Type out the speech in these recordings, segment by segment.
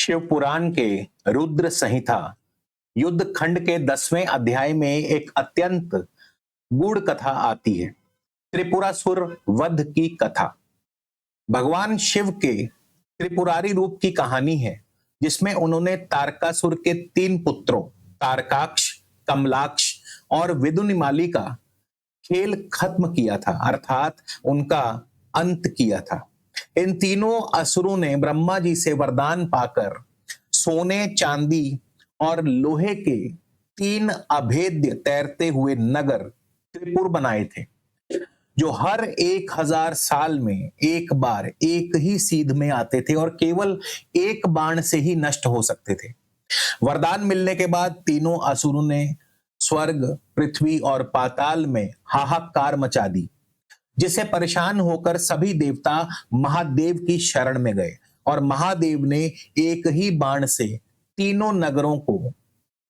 शिव पुराण के रुद्र संहिता युद्ध खंड के 10वें अध्याय में एक अत्यंत गूढ़ कथा आती है। त्रिपुरासुर वध की कथा भगवान शिव के त्रिपुरारी रूप की कहानी है, जिसमें उन्होंने तारकासुर के 3 पुत्रों तारकाक्ष, कमलाक्ष और विदुनिमाली का खेल खत्म किया था, अर्थात उनका अंत किया था। इन तीनों असुरों ने ब्रह्मा जी से वरदान पाकर सोने, चांदी और लोहे के 3 अभेद्य तैरते हुए नगर त्रिपुर बनाए थे, जो हर 1000 साल में एक बार एक ही सीध में आते थे और केवल एक बाण से ही नष्ट हो सकते थे। वरदान मिलने के बाद तीनों असुरों ने स्वर्ग, पृथ्वी और पाताल में हाहाकार मचा दी, जिससे परेशान होकर सभी देवता महादेव की शरण में गए और महादेव ने एक ही बाण से तीनों नगरों को,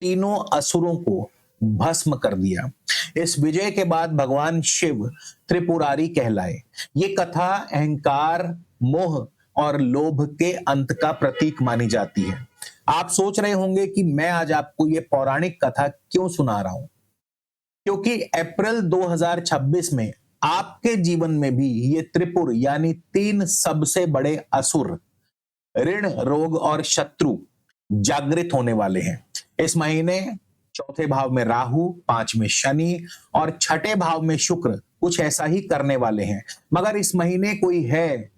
तीनों असुरों को भस्म कर दिया। इस विजय के बाद भगवान शिव त्रिपुरारी कहलाए। ये कथा अहंकार, मोह और लोभ के अंत का प्रतीक मानी जाती है। आप सोच रहे होंगे कि मैं आज आपको ये पौराणिक कथा क्यों सुना रहा हूं, क्योंकि अप्रैल 2026 में आपके जीवन में भी ये त्रिपुर यानी 3 सबसे बड़े असुर, ऋण, रोग और शत्रु जागृत होने वाले हैं। इस महीने 4थे भाव में राहु, 5 में शनि और 6ठे भाव में शुक्र कुछ ऐसा ही करने वाले हैं। मगर इस महीने कोई है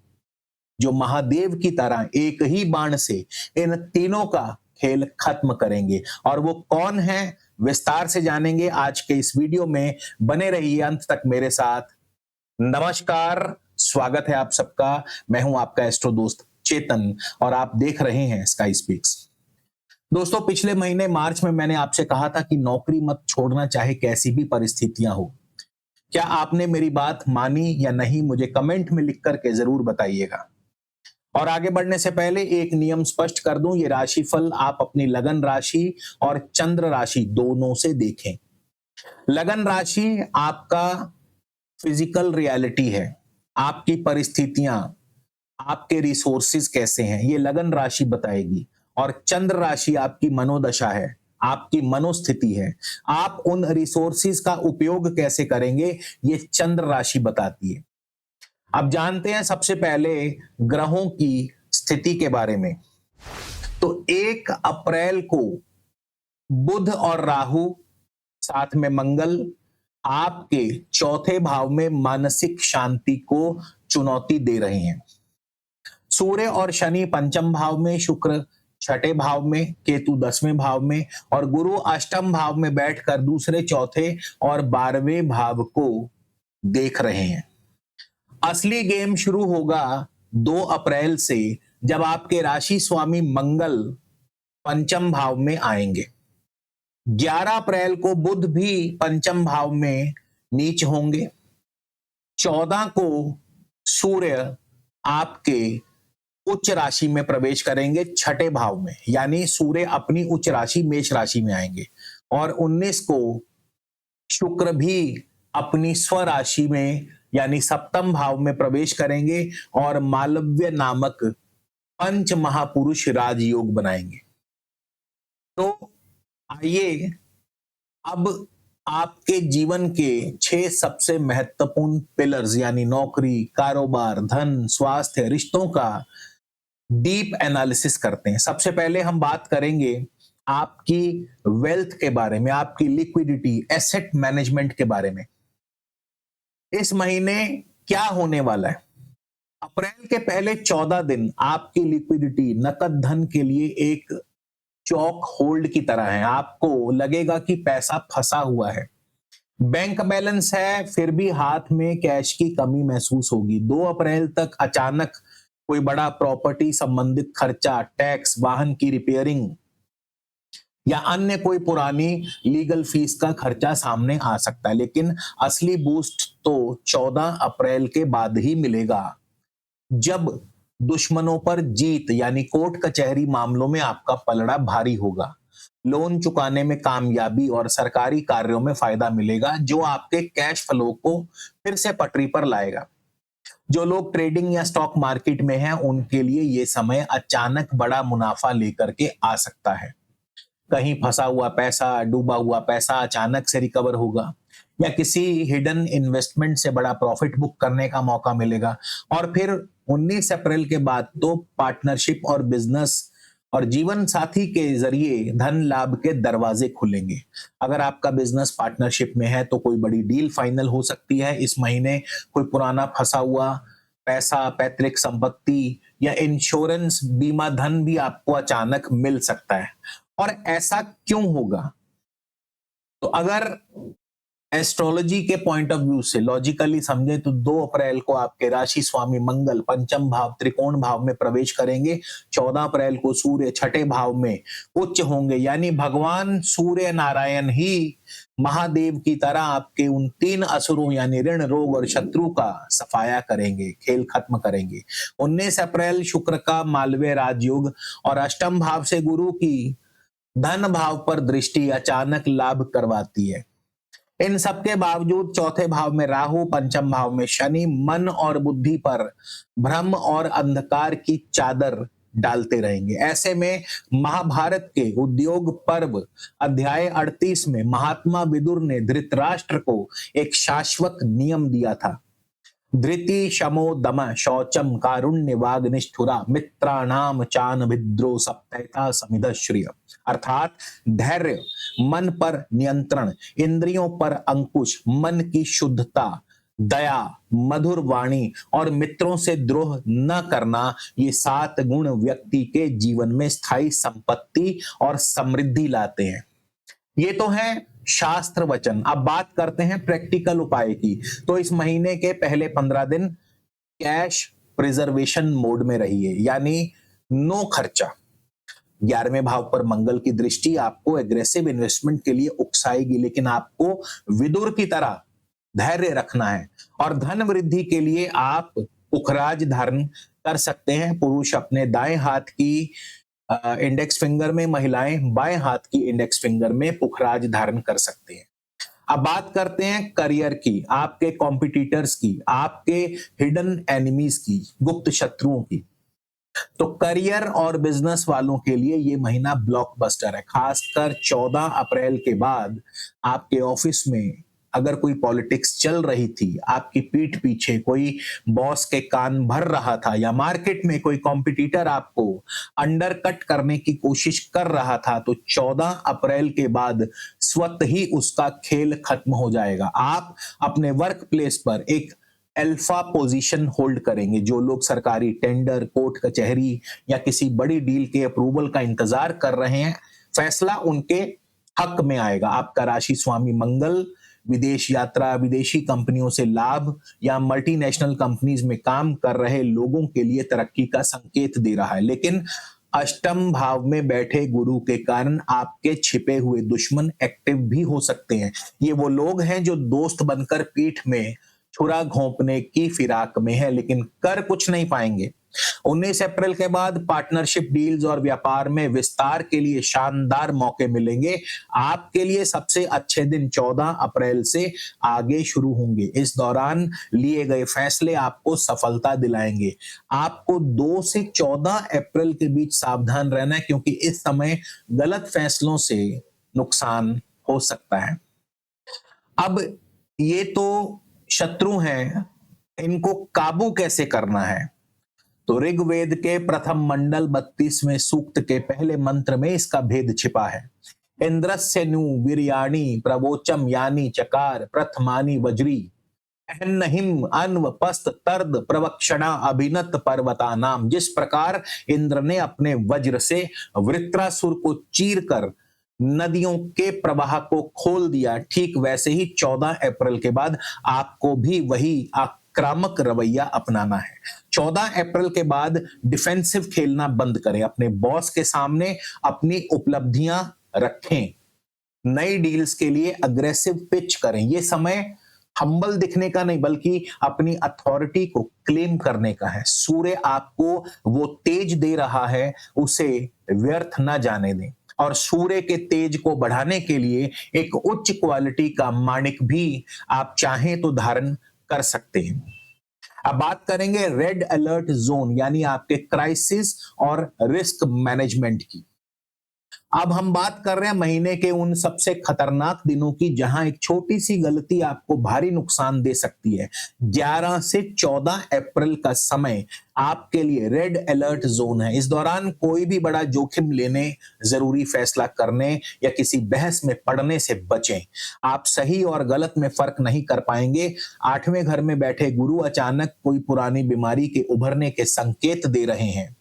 जो महादेव की तरह एक ही बाण से इन तीनों का खेल खत्म करेंगे, और वो कौन है विस्तार से जानेंगे आज के इस वीडियो में। बने रहिए अंत तक मेरे साथ। नमस्कार, स्वागत है आप सबका। मैं हूं आपका एस्ट्रो दोस्त चेतन और आप देख रहे हैं स्काई स्पीक्स। दोस्तों, पिछले महीने मार्च में मैंने आपसे कहा था कि नौकरी मत छोड़ना, चाहे कैसी भी परिस्थितियां हो। क्या आपने मेरी बात मानी या नहीं, मुझे कमेंट में लिख करके जरूर बताइएगा। और आगे बढ़ने से पहले एक नियम स्पष्ट कर दूं, ये राशिफल आप अपनी लगन राशि और चंद्र राशि दोनों से देखें। लगन राशि आपका फिजिकल रियलिटी है, आपकी परिस्थितियां, आपके रिसोर्सेज कैसे हैं, ये लगन राशि बताएगी। और चंद्र राशि आपकी मनोदशा है, आपकी मनोस्थिति है। आप उन रिसोर्सेज का उपयोग कैसे करेंगे, ये चंद्र राशि बताती है। अब जानते हैं सबसे पहले ग्रहों की स्थिति के बारे में। तो 1 अप्रैल को बुध और राहु साथ में मंगल आपके 4थे भाव में मानसिक शांति को चुनौती दे रहे हैं। सूर्य और शनि 5म भाव में, शुक्र 6ठे भाव में, केतु 10वें भाव में और गुरु 8म भाव में बैठकर दूसरे, चौथे और 12वें भाव को देख रहे हैं। असली गेम शुरू होगा 2 अप्रैल से, जब आपके राशि स्वामी मंगल 5म भाव में आएंगे। 11 अप्रैल को बुध भी 5म भाव में नीच होंगे। 14 को सूर्य आपके उच्च राशि में प्रवेश करेंगे 6ठे भाव में, यानी सूर्य अपनी उच्च राशि मेष राशि में आएंगे। और 19 को शुक्र भी अपनी स्वराशि में यानी 7म भाव में प्रवेश करेंगे और मालव्य नामक पंच महापुरुष राजयोग बनाएंगे। तो आइए अब आपके जीवन के 6 सबसे महत्वपूर्ण पिलर्स यानी नौकरी, कारोबार, धन, स्वास्थ्य, रिश्तों का डीप एनालिसिस करते हैं। सबसे पहले हम बात करेंगे आपकी वेल्थ के बारे में, आपकी लिक्विडिटी, एसेट मैनेजमेंट के बारे में। इस महीने क्या होने वाला है? अप्रैल के पहले 14 दिन आपकी लिक्विडिटी, नकद धन के लिए एक चौक होल्ड की तरह है। आपको लगेगा कि पैसा फंसा हुआ है, बैंक बैलेंस है, फिर भी हाथ में कैश की कमी महसूस होगी। 2 अप्रैल तक अचानक कोई बड़ा प्रॉपर्टी संबंधित खर्चा, टैक्स, वाहन की रिपेयरिंग या अन्य कोई पुरानी लीगल फीस का खर्चा सामने आ सकता है, लेकिन असली बूस्ट तो 14 अप्रैल के बाद ही मिलेगा, जब दुश्मनों पर जीत यानी कोर्ट कचहरी मामलों में आपका पलड़ा भारी होगा। लोन चुकाने में कामयाबी और सरकारी कार्यों में फायदा मिलेगा, जो आपके कैश फ्लो को फिर से पटरी पर लाएगा। जो लोग ट्रेडिंग या स्टॉक मार्केट में हैं उनके लिए ये समय अचानक बड़ा मुनाफा लेकर के आ सकता है। कहीं फंसा हुआ पैसा, डूबा हुआ पैसा अचानक से रिकवर होगा या किसी हिडन इन्वेस्टमेंट से बड़ा प्रॉफिट बुक करने का मौका मिलेगा। और फिर 19 अप्रैल के बाद तो पार्टनरशिप और बिजनेस और जीवन साथी के जरिए धन लाभ के दरवाजे खुलेंगे। अगर आपका बिजनेस पार्टनरशिप में है तो कोई बड़ी डील फाइनल हो सकती है इस महीने। कोई पुराना फंसा हुआ पैसा, पैतृक संपत्ति या इंश्योरेंस बीमा धन भी आपको अचानक मिल सकता है। और ऐसा क्यों होगा? तो अगर एस्ट्रोलॉजी के पॉइंट ऑफ व्यू से लॉजिकली समझे तो 2 अप्रैल को आपके राशि स्वामी मंगल पंचम भाव त्रिकोण भाव में प्रवेश करेंगे। 14 अप्रैल को सूर्य छठे भाव में उच्च होंगे, यानी भगवान सूर्य नारायण ही महादेव की तरह आपके उन 3 असुरों यानी ऋण, रोग और शत्रु का सफाया करेंगे, खेल खत्म करेंगे। 19 अप्रैल शुक्र का मालव्य राजयोग और अष्टम भाव से गुरु की धन भाव पर दृष्टि अचानक लाभ करवाती है। इन सबके बावजूद चौथे भाव में राहु, पंचम भाव में शनि मन और बुद्धि पर भ्रम और अंधकार की चादर डालते रहेंगे। ऐसे में महाभारत के उद्योग पर्व अध्याय 38 में महात्मा विदुर ने धृतराष्ट्र को एक शाश्वत नियम दिया था। धृति शमो दम शौचम कारुण्य वाग निष्ठुरा मित्राणाम चान भिद्रो सप्तैता समिदश्रिय। अर्थात धैर्य, मन पर नियंत्रण, इंद्रियों पर अंकुश, मन की शुद्धता, दया, मधुर वाणी और मित्रों से द्रोह न करना, ये 7 गुण व्यक्ति के जीवन में स्थायी संपत्ति और समृद्धि लाते हैं। ये तो है शास्त्र वचन। अब बात करते हैं प्रैक्टिकल उपाय की। तो इस महीने के पहले 15 दिन कैश प्रिजर्वेशन मोड में रहिए, यानी नो खर्चा। 11वें भाव पर मंगल की दृष्टि आपको एग्रेसिव इन्वेस्टमेंट के लिए उकसाएगी, लेकिन आपको विदुर की तरह धैर्य रखना है। और धन वृद्धि के लिए आप पुखराज धारण कर सकते हैं। पुरुष अपने दाएं हाथ की इंडेक्स फिंगर में, महिलाएं बाएं हाथ की इंडेक्स फिंगर में पुखराज धारण कर सकते हैं। अब बात करते हैं करियर की, आपके कॉम्पिटिटर्स की, आपके हिडन एनिमीज की, गुप्त शत्रुओं की। तो करियर और बिजनेस वालों के लिए ये महीना ब्लॉकबस्टर है। खासकर 14 अप्रैल के बाद आपके ऑफिस में अगर कोई पॉलिटिक्स चल रही थी, आपकी पीठ पीछे कोई बॉस के कान भर रहा था, या मार्केट में कोई कॉम्पिटिटर आपको अंडरकट करने की कोशिश कर रहा था, तो 14 अप्रैल के बाद स्वतः ही उसका खेल खत्म हो जाएगा। आप अपने वर्क प्लेस पर एक अल्फा पोजीशन होल्ड करेंगे। जो लोग सरकारी टेंडर, कोर्ट कचहरी या किसी बड़ी डील के अप्रूवल का इंतजार कर रहे हैं, फैसला उनके हक में आएगा। आपका राशि स्वामी मंगल विदेश यात्रा, विदेशी कंपनियों से लाभ या मल्टीनेशनल कंपनीज में काम कर रहे लोगों के लिए तरक्की का संकेत दे रहा है। लेकिन अष्टम भाव में बैठे गुरु के कारण आपके छिपे हुए दुश्मन एक्टिव भी हो सकते हैं। ये वो लोग हैं जो दोस्त बनकर पीठ में छुरा घोंपने की फिराक में है, लेकिन कर कुछ नहीं पाएंगे। 19 अप्रैल के बाद पार्टनरशिप डील्स और व्यापार में विस्तार के लिए शानदार मौके मिलेंगे। आपके लिए सबसे अच्छे दिन 14 अप्रैल से आगे शुरू होंगे। इस दौरान लिए गए फैसले आपको सफलता दिलाएंगे। आपको 2 से 14 अप्रैल के बीच सावधान रहना है, क्योंकि इस समय गलत फैसलों से नुकसान हो सकता है। अब ये तो शत्रु हैं, इनको काबू कैसे करना है? तो ऋग्वेद के प्रथम मंडल 32वें सूक्त के पहले मंत्र में इसका भेद छिपा है। इंद्रस्य नु वीर्याणि प्रवोचम यानी चकार प्रथमानि वज्री अहन्नहिम अन्व पस्त तर्द प्रवक्षणा अभिनत पर्वता नाम। जिस प्रकार इंद्र ने अपने वज्र से वृत्रासुर को चीर कर नदियों के प्रवाह को खोल दिया, ठीक वैसे ही 14 अप्रैल के बाद आपको भी वही आक्रामक रवैया अपनाना है। 14 अप्रैल के बाद डिफेंसिव खेलना बंद करें। अपने बॉस के सामने अपनी उपलब्धियां रखें। नई डील्स के लिए अग्रेसिव पिच करें। ये समय हम्बल दिखने का नहीं, बल्कि अपनी अथॉरिटी को क्लेम करने का है। सूर्य आपको वो तेज दे रहा है, उसे व्यर्थ ना जाने दें। और सूर्य के तेज को बढ़ाने के लिए एक उच्च क्वालिटी का माणिक भी आप चाहें तो धारण कर सकते हैं। अब बात करेंगे रेड अलर्ट जोन यानी आपके क्राइसिस और रिस्क मैनेजमेंट की। अब हम बात कर रहे हैं महीने के उन सबसे खतरनाक दिनों की जहां एक छोटी सी गलती आपको भारी नुकसान दे सकती है। 11 से 14 अप्रैल का समय आपके लिए रेड अलर्ट जोन है। इस दौरान कोई भी बड़ा जोखिम लेने, जरूरी फैसला करने या किसी बहस में पड़ने से बचें। आप सही और गलत में फर्क नहीं कर पाएंगे। 8वें घर में बैठे गुरु अचानक कोई पुरानी बीमारी के उभरने के संकेत दे रहे हैं।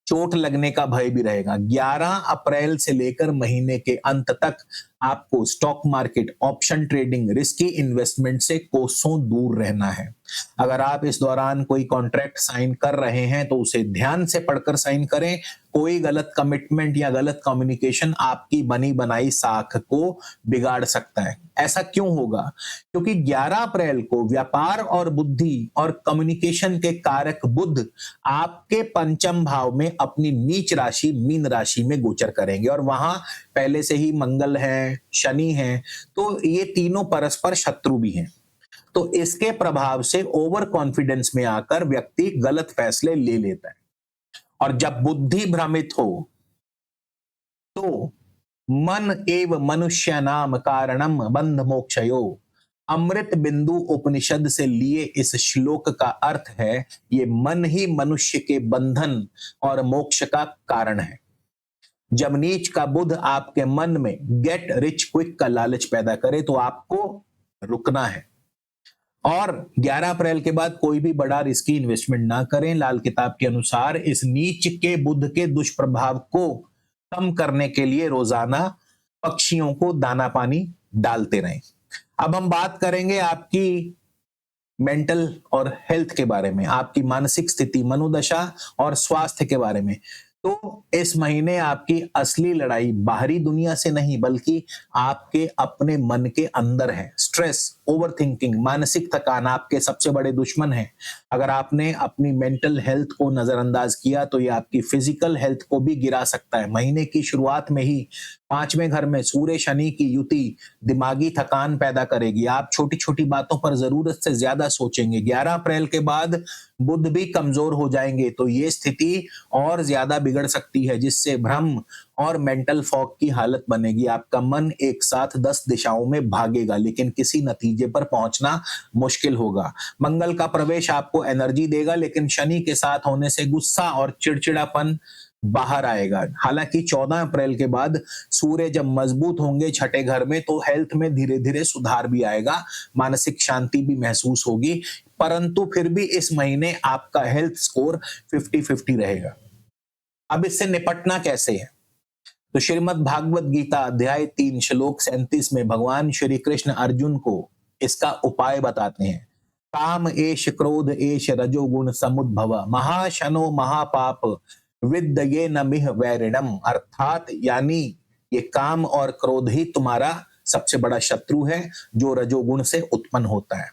चोट लगने का भय भी रहेगा। 11 अप्रैल से लेकर महीने के अंत तक आपको stock market, option trading, risky investment से कोसों दूर रहना है। अगर आप इस दौरान कोई कॉन्ट्रैक्ट साइन कर रहे हैं तो उसे ध्यान से पढ़कर साइन करें। कोई गलत कमिटमेंट या गलत कम्युनिकेशन आपकी बनी बनाई साख को बिगाड़ सकता है। ऐसा क्यों होगा? क्योंकि 11 अप्रैल को व्यापार और बुद्धि और कम्युनिकेशन के कारक बुध आपके पंचम भाव में अपनी नीच राशि मीन राशि में गोचर करेंगे और वहां पहले से ही मंगल है, शनि है, तो ये तीनों परस्पर शत्रु भी हैं। तो इसके प्रभाव से ओवर कॉन्फिडेंस में आकर व्यक्ति गलत फैसले ले लेता है और जब बुद्धि भ्रमित हो तो मन एव मनुष्य नाम कारणम बंध मोक्षयो। अमृत बिंदु उपनिषद से लिए इस श्लोक का अर्थ है ये मन ही मनुष्य के बंधन और मोक्ष का कारण है। जब नीच का बुध आपके मन में गेट रिच क्विक का लालच पैदा करे तो आपको रुकना है और 11 अप्रैल के बाद कोई भी बड़ा रिस्की इन्वेस्टमेंट ना करें। लाल किताब के अनुसार इस नीच के बुध के दुष्प्रभाव को कम करने के लिए रोजाना पक्षियों को दाना पानी डालते रहें। अब हम बात करेंगे आपकी मेंटल और हेल्थ के बारे में, आपकी मानसिक स्थिति, मनोदशा और स्वास्थ्य के बारे में। तो इस महीने आपकी असली लड़ाई बाहरी दुनिया से नहीं बल्कि आपके अपने मन के अंदर है। स्ट्रेस, ओवर थिंकिंग, मानसिक थकान आपके सबसे बड़े दुश्मन हैं। अगर आपने अपनी मेंटल हेल्थ को नजरअंदाज किया तो ये आपकी फिजिकल हेल्थ को भी गिरा सकता है। महीने की शुरुआत में ही 5वें घर में सूर्य शनि की युति दिमागी थकान पैदा करेगी। आप छोटी छोटी बातों पर जरूरत से ज्यादा सोचेंगे। 11 अप्रैल के बाद बुध भी कमजोर हो जाएंगे तो ये स्थिति और ज्यादा बिगड़ सकती है जिससे भ्रम और मेंटल फॉग की हालत बनेगी। आपका मन एक साथ 10 दिशाओं में भागेगा लेकिन किसी नतीजे पर पहुंचना मुश्किल होगा। मंगल का प्रवेश आपको एनर्जी देगा लेकिन शनि के साथ होने से गुस्सा और चिड़चिड़ापन बाहर आएगा। हालांकि 14 अप्रैल के बाद सूर्य जब मजबूत होंगे छठे घर में तो हेल्थ में धीरे धीरे सुधार भी आएगा, मानसिक शांति भी महसूस होगी, परंतु फिर भी इस महीने आपका हेल्थ स्कोर 50-50 रहेगा। अब इससे निपटना कैसे है? तो श्रीमद् भागवत गीता अध्याय 3 श्लोक 37 में भगवान श्री कृष्ण अर्जुन को इसका उपाय बताते हैं। काम एष क्रोध एष रजोगुण समुद्भव महाशनो महापाप विद्ये न मिह वैरिणम। अर्थात यानी ये काम और क्रोध ही तुम्हारा सबसे बड़ा शत्रु है जो रजोगुण से उत्पन्न होता है।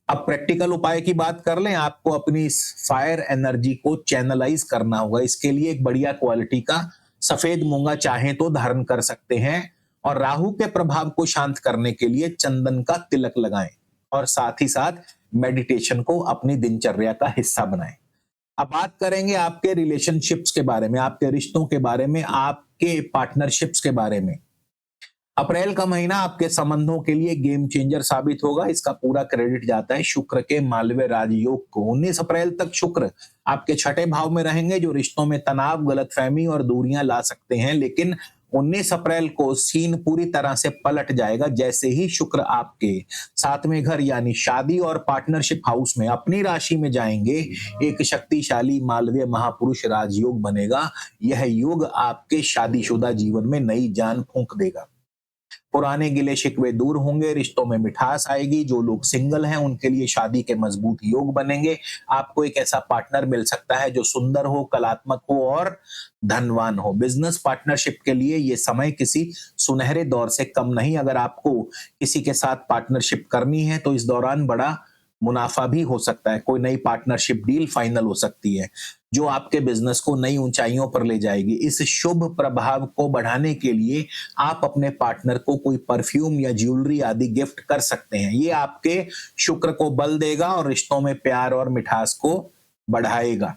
अब प्रैक्टिकल उपाय की बात कर लें। आपको अपनी इस फायर एनर्जी को चैनलाइज करना होगा। इसके लिए एक बढ़िया क्वालिटी का सफेद मूंगा चाहें तो धारण कर सकते हैं और राहु के प्रभाव को शांत करने के लिए चंदन का तिलक लगाएं और साथ ही साथ मेडिटेशन को अपनी दिनचर्या का हिस्सा बनाएं। अब बात करेंगे आपके रिलेशनशिप्स के बारे में, आपके रिश्तों के बारे में, आपके पार्टनरशिप्स के बारे में। अप्रैल का महीना आपके संबंधों के लिए गेम चेंजर साबित होगा। इसका पूरा क्रेडिट जाता है शुक्र के मालव्य राजयोग को। 19 अप्रैल तक शुक्र आपके छठे भाव में रहेंगे जो रिश्तों में तनाव, गलतफहमी और दूरियां ला सकते हैं, लेकिन 19 अप्रैल को सीन पूरी तरह से पलट जाएगा जैसे ही शुक्र आपके 7वें घर यानी शादी और पार्टनरशिप हाउस में अपनी राशि में जाएंगे। एक शक्तिशाली मालवीय महापुरुष राजयोग बनेगा। यह योग आपके शादीशुदा जीवन में नई जान फूंक देगा। पुराने गिले शिकवे दूर होंगे, रिश्तों में मिठास आएगी। जो लोग सिंगल हैं उनके लिए शादी के मजबूत योग बनेंगे। आपको एक ऐसा पार्टनर मिल सकता है जो सुंदर हो, कलात्मक हो और धनवान हो। बिजनेस पार्टनरशिप के लिए ये समय किसी सुनहरे दौर से कम नहीं। अगर आपको किसी के साथ पार्टनरशिप करनी है तो इस दौरान बड़ा मुनाफा भी हो सकता है, कोई नई पार्टनरशिप डील फाइनल हो सकती है जो आपके बिजनेस को नई ऊंचाइयों पर ले जाएगी। इस शुभ प्रभाव को बढ़ाने के लिए आप अपने पार्टनर को कोई परफ्यूम या ज्वेलरी आदि गिफ्ट कर सकते हैं। ये आपके शुक्र को बल देगा और रिश्तों में प्यार और मिठास को बढ़ाएगा।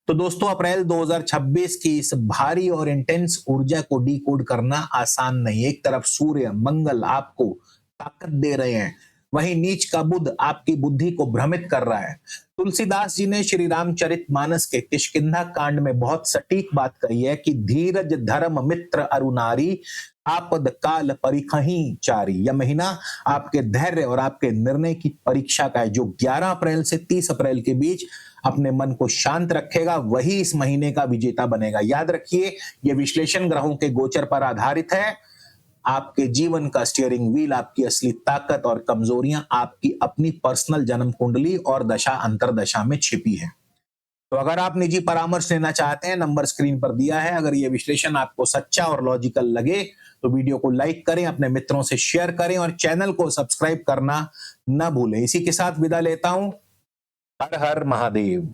तो दोस्तों, अप्रैल 2026 की इस भारी और इंटेंस ऊर्जा को डीकोड करना आसान नहीं। एक तरफ सूर्य मंगल आपको ताकत दे रहे हैं, वहीं नीच का बुध आपकी बुद्धि को भ्रमित कर रहा है। तुलसीदास जी ने श्री रामचरितमानस के किष्किंधा कांड में बहुत सटीक बात कही है कि धीरज धर्म मित्र अरुनारी आपद काल परिखही चारी। यह महीना आपके धैर्य और आपके निर्णय की परीक्षा का है। जो 11 अप्रैल से 30 अप्रैल के बीच अपने मन को शांत रखेगा वही इस महीने का विजेता बनेगा। याद रखिए, यह विश्लेषण ग्रहों के गोचर पर आधारित है। आपके जीवन का स्टीयरिंग व्हील, आपकी असली ताकत और कमजोरियां आपकी अपनी पर्सनल जन्म कुंडली और दशा अंतरदशा में छिपी है। तो अगर आप निजी परामर्श लेना चाहते हैं, नंबर स्क्रीन पर दिया है। अगर यह विश्लेषण आपको सच्चा और लॉजिकल लगे तो वीडियो को लाइक करें, अपने मित्रों से शेयर करें और चैनल को सब्सक्राइब करना न भूलें। इसी के साथ विदा लेता हूं। हर हर महादेव।